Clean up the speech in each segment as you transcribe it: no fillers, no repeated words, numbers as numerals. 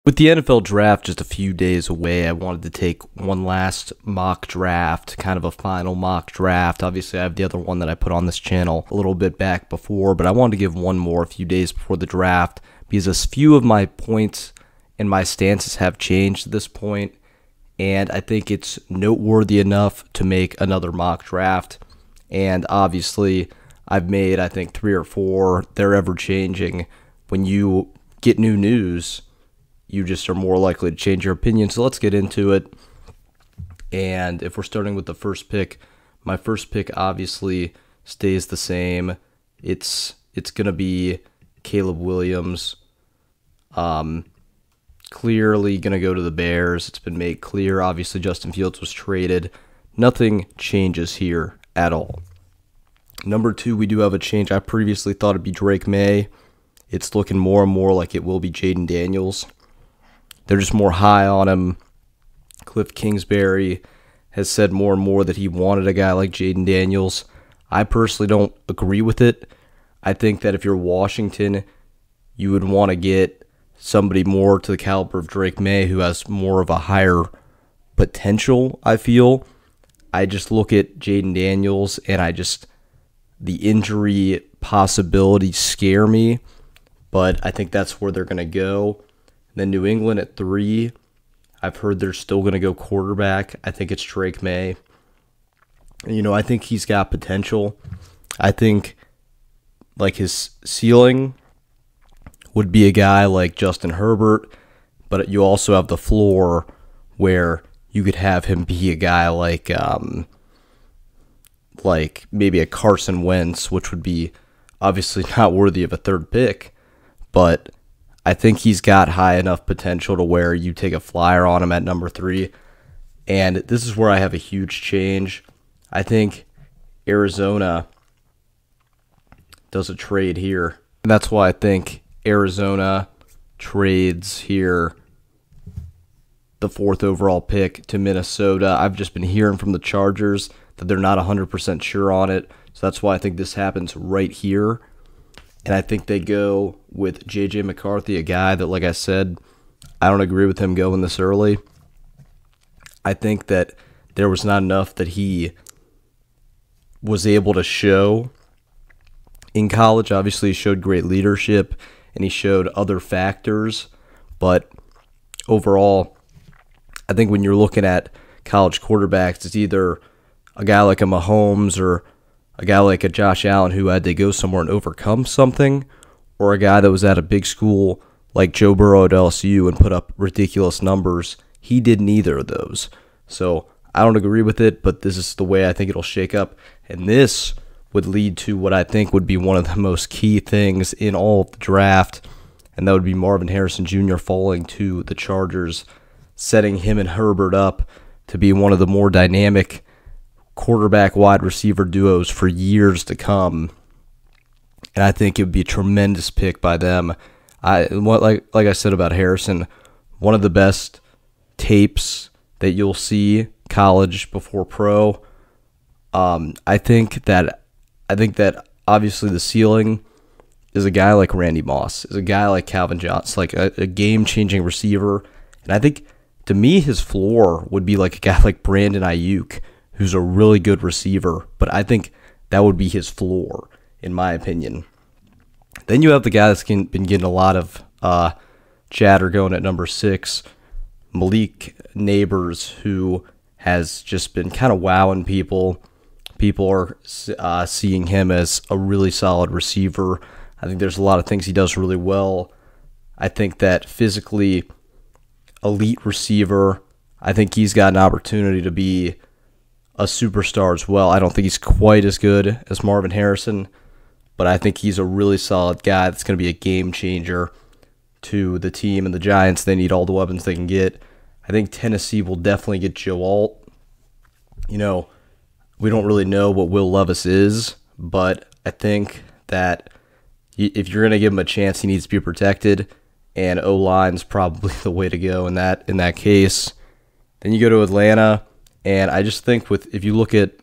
With the NFL draft just a few days away, I wanted to take one last mock draft, kind of a final mock draft. Obviously, I have the other one that I put on this channel a little bit back before, but I wanted to give one more a few days before the draft because a few of my points and my stances have changed at this point, and I think it's noteworthy enough to make another mock draft. And obviously, I've made, I think, 3 or 4. They're ever changing. When you get new news, you just are more likely to change your opinion. So let's get into it. And if we're starting with the first pick, my first pick obviously stays the same. It's going to be Caleb Williams. Clearly going to go to the Bears. It's been made clear. Obviously, Justin Fields was traded. Nothing changes here at all. Number 2, we do have a change. I previously thought it'd be Drake May. It's looking more and more like it will be Jaden Daniels. They're just more high on him. Cliff Kingsbury has said more and more that he wanted a guy like Jaden Daniels. I personally don't agree with it. I think that if you're Washington, you would want to get somebody more to the caliber of Drake May who has more of a higher potential, I feel. I just look at Jaden Daniels and the injury possibilities scare me, but I think that's where they're going to go. Then New England at 3. I've heard they're still going to go quarterback. I think it's Drake May. I think he's got potential. I think like his ceiling would be a guy like Justin Herbert, but you also have the floor where you could have him be a guy like maybe a Carson Wentz, which would be obviously not worthy of a 3rd pick, but I think he's got high enough potential to where you take a flyer on him at number 3. And this is where I have a huge change. I think Arizona does a trade here. That's why I think Arizona trades here the 4th overall pick to Minnesota. I've just been hearing from the Chargers that they're not 100% sure on it. So that's why I think this happens right here. And I think they go with J.J. McCarthy, a guy that, like I said, I don't agree with him going this early. I think that there was not enough that he was able to show in college. Obviously, he showed great leadership, and he showed other factors. But overall, I think when you're looking at college quarterbacks, it's either a guy like a Mahomes or a guy like a Josh Allen who had to go somewhere and overcome something, or a guy that was at a big school like Joe Burrow at LSU and put up ridiculous numbers. He did neither of those. So I don't agree with it, but this is the way I think it'll shake up. And this would lead to what I think would be one of the most key things in all of the draft, and that would be Marvin Harrison Jr. falling to the Chargers, setting him and Herbert up to be one of the more dynamic quarterback wide receiver duos for years to come. And I think it would be a tremendous pick by them. Like I said about Harrison, one of the best tapes that you'll see college before pro. I think that obviously the ceiling is a guy like Randy Moss, is a guy like Calvin Johnson, like a game-changing receiver. And I think to me his floor would be like a guy like Brandon Ayuk, who's a really good receiver, but I think that would be his floor, in my opinion. Then you have the guy that's been getting a lot of chatter going at number 6, Malik Neighbors, who has just been kind of wowing people. People are seeing him as a really solid receiver. I think there's a lot of things he does really well. I think that physically elite receiver, I think he's got an opportunity to be a superstar as well. I don't think he's quite as good as Marvin Harrison, but I think he's a really solid guy that's going to be a game changer to the team. And the Giants, they need all the weapons they can get. I think Tennessee will definitely get Joe Alt. We don't really know what Will Levis is, but I think that if you're going to give him a chance, he needs to be protected, and O-line's probably the way to go in that case. Then you go to Atlanta. And I just think if you look at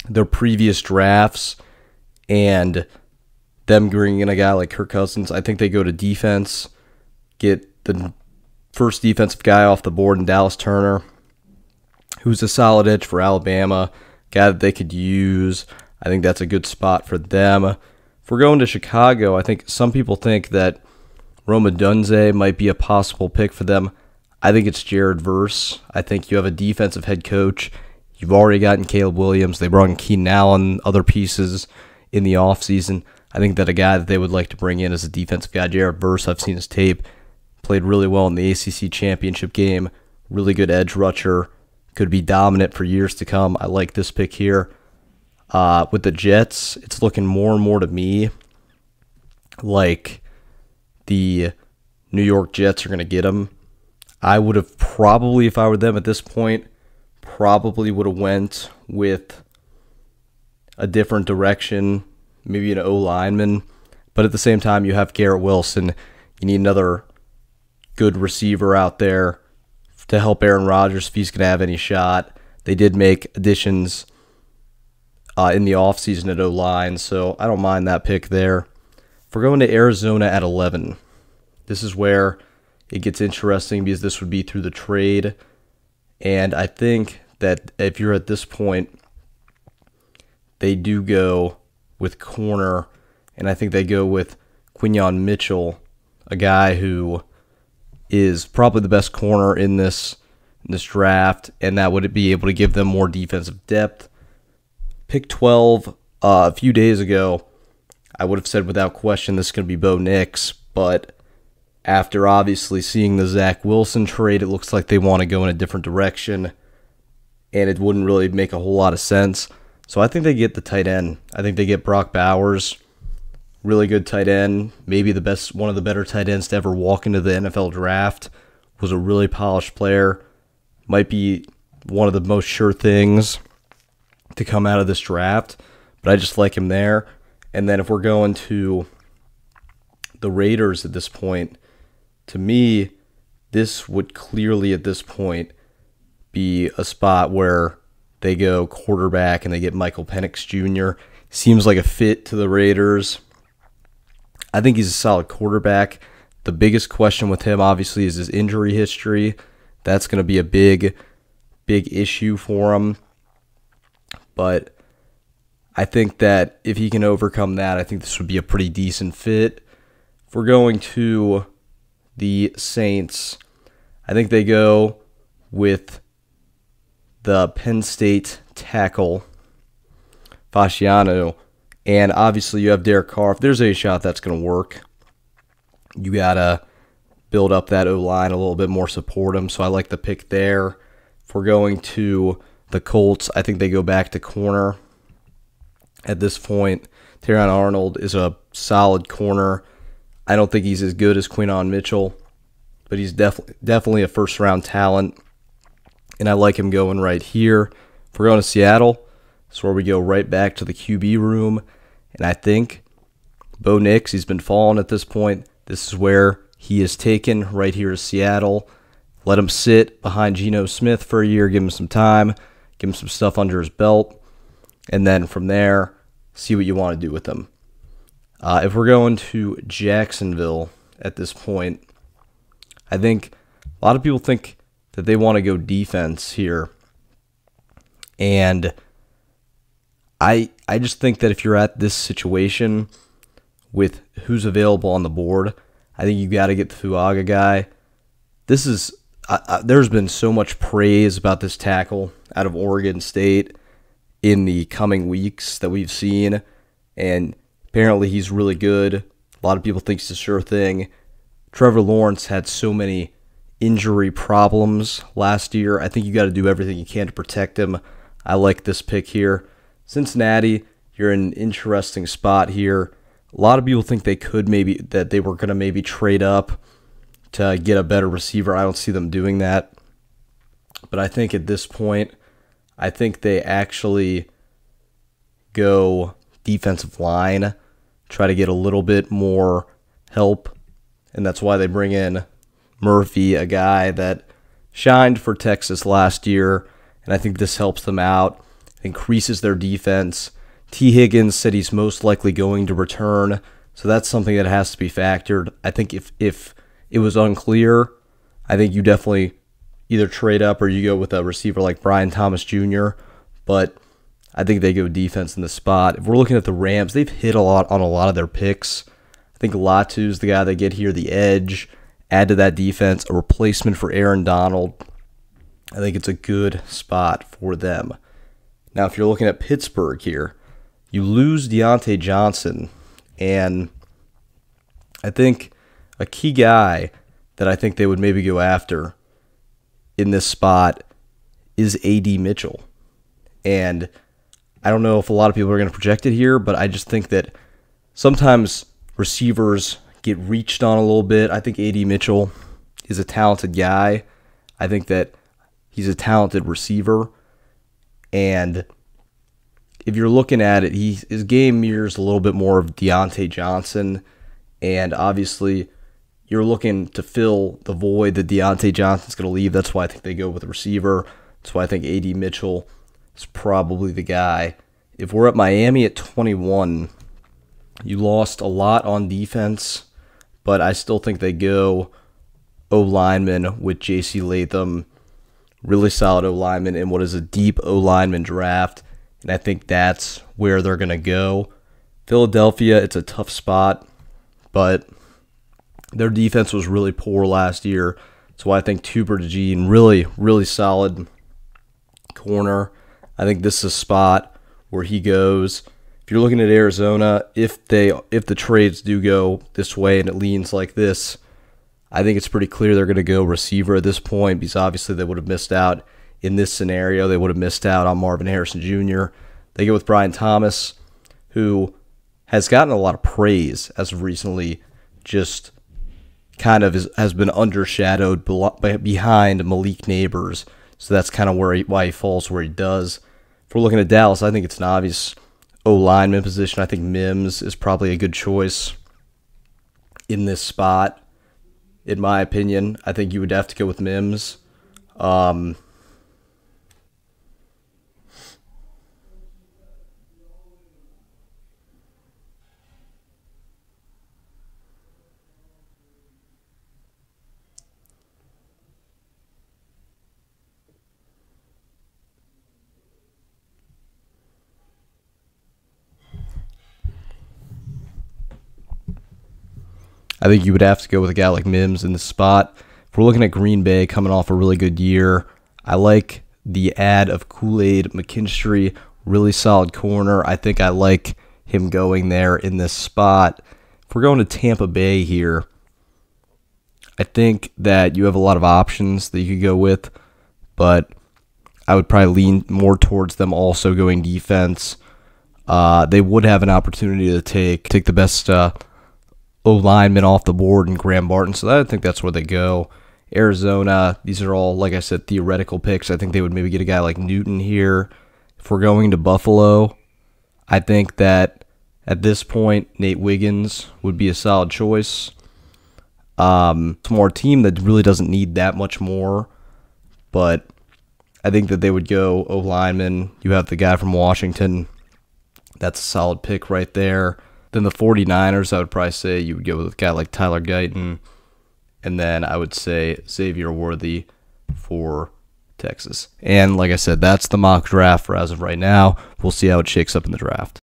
their previous drafts and them bringing in a guy like Kirk Cousins, I think they go to defense, get the first defensive guy off the board in Dallas Turner, who's a solid edge for Alabama, guy that they could use. I think that's a good spot for them. If we're going to Chicago, I think some people think that Rome Odunze might be a possible pick for them. I think it's Jared Verse. I think you have a defensive head coach. You've already gotten Caleb Williams. They brought in Keenan Allen, other pieces in the offseason. I think that a guy that they would like to bring in as a defensive guy, Jared Verse, I've seen his tape, played really well in the ACC championship game, really good edge rusher, could be dominant for years to come. I like this pick here. With the Jets, it's looking more and more to me like the New York Jets are going to get him. I would have probably, if I were them at this point, probably would have went with a different direction, maybe an O-lineman. But at the same time, you have Garrett Wilson. You need another good receiver out there to help Aaron Rodgers if he's going to have any shot. They did make additions in the offseason at O-line, so I don't mind that pick there. If we're going to Arizona at 11, this is where it gets interesting because this would be through the trade. And I think that if you're at this point, they do go with corner, and I think they go with Quinyon Mitchell, a guy who is probably the best corner in this draft, and that would be able to give them more defensive depth. Pick 12 a few days ago, I would have said without question this is going to be Bo Nix, but after obviously seeing the Zach Wilson trade, it looks like they want to go in a different direction, and it wouldn't really make a whole lot of sense. So I think they get the tight end. I think they get Brock Bowers, really good tight end, maybe the best, one of the better tight ends to ever walk into the NFL draft. Was a really polished player, might be one of the most sure things to come out of this draft, but I just like him there. And then if we're going to the Raiders at this point, to me, this would clearly at this point be a spot where they go quarterback and they get Michael Penix Jr. Seems like a fit to the Raiders. I think he's a solid quarterback. The biggest question with him, obviously, is his injury history. That's going to be a big issue for him. But I think that if he can overcome that, I think this would be a pretty decent fit. If we're going to the Saints, I think they go with the Penn State tackle, Fasciano. And obviously you have Derek Carr. If there's a shot that's going to work, you got to build up that O-line a little bit more, support him. So I like the pick there. If we're going to the Colts, I think they go back to corner. At this point, Terrion Arnold is a solid corner. I don't think he's as good as Quinyon Mitchell, but he's definitely a first-round talent, and I like him going right here. If we're going to Seattle, that's where we go right back to the QB room, and I think Bo Nix, he's been falling at this point. This is where he is taken right here to Seattle. Let him sit behind Geno Smith for a year, give him some time, give him some stuff under his belt, and then from there, see what you want to do with him. If we're going to Jacksonville at this point, I think a lot of people think that they want to go defense here. And I just think that if you're at this situation with who's available on the board, I think you got to get the Fuaga guy. This is there's been so much praise about this tackle out of Oregon State in the coming weeks that we've seen, and apparently he's really good. A lot of people think he's a sure thing. Trevor Lawrence had so many injury problems last year. I think you got to do everything you can to protect him. I like this pick here. Cincinnati, you're in an interesting spot here. A lot of people think they were going to maybe trade up to get a better receiver. I don't see them doing that. But I think at this point, I think they actually go defensive line, try to get a little bit more help, and that's why they bring in Murphy, a guy that shined for Texas last year, and I think this helps them out, increases their defense. T. Higgins said he's most likely going to return, so that's something that has to be factored. I think if it was unclear, I think you definitely either trade up or you go with a receiver like Brian Thomas Jr., but I think they go defense in the spot. If we're looking at the Rams, they've hit a lot on a lot of their picks. I think Latu's the guy they get here, the edge, add to that defense, a replacement for Aaron Donald. I think it's a good spot for them. Now, if you're looking at Pittsburgh here, you lose Deontay Johnson, and I think a key guy that I think they would maybe go after in this spot is A.D. Mitchell. And I don't know if a lot of people are going to project it here, but I just think that sometimes receivers get reached on a little bit. I think A.D. Mitchell is a talented guy. I think that he's a talented receiver. And if you're looking at it, his game mirrors a little bit more of Deontay Johnson. And obviously, you're looking to fill the void that Deontay Johnson's going to leave. That's why I think they go with a receiver. That's why I think A.D. Mitchell is probably the guy. If we're at Miami at 21, you lost a lot on defense, but I still think they go O-lineman with J.C. Latham. Really solid O-lineman in what is a deep O-lineman draft, and I think that's where they're going to go. Philadelphia, it's a tough spot, but their defense was really poor last year, so I think Tuber DeJean, really solid corner. I think this is a spot where he goes. If you're looking at Arizona, if the trades do go this way and it leans like this, I think it's pretty clear they're going to go receiver at this point, because obviously they would have missed out in this scenario. They would have missed out on Marvin Harrison Jr. They go with Brian Thomas, who has gotten a lot of praise as of recently, just kind of has been undershadowed behind Malik Neighbors. So that's kind of why he falls where he does. If we're looking at Dallas, I think it's an obvious O-lineman position. I think Mims is probably a good choice in this spot. In my opinion, I think you would have to go with Mims. I think you would have to go with a guy like Mims in the spot. If we're looking at Green Bay coming off a really good year, I like the add of Kool-Aid McKinstry, really solid corner. I think I like him going there in this spot. If we're going to Tampa Bay here, I think that you have a lot of options that you could go with, but I would probably lean more towards them also going defense. They would have an opportunity to take the best O-lineman off the board and Graham Barton, so I think that's where they go. Arizona, these are all, like I said, theoretical picks. I think they would maybe get a guy like Newton here. If we're going to Buffalo, I think that at this point, Nate Wiggins would be a solid choice. It's more a team that really doesn't need that much more, but I think that they would go O-lineman. You have the guy from Washington. That's a solid pick right there. Then the 49ers, I would probably say you would go with a guy like Tyler Guyton. And then I would say Xavier Worthy for Texas. And like I said, that's the mock draft for as of right now. We'll see how it shakes up in the draft.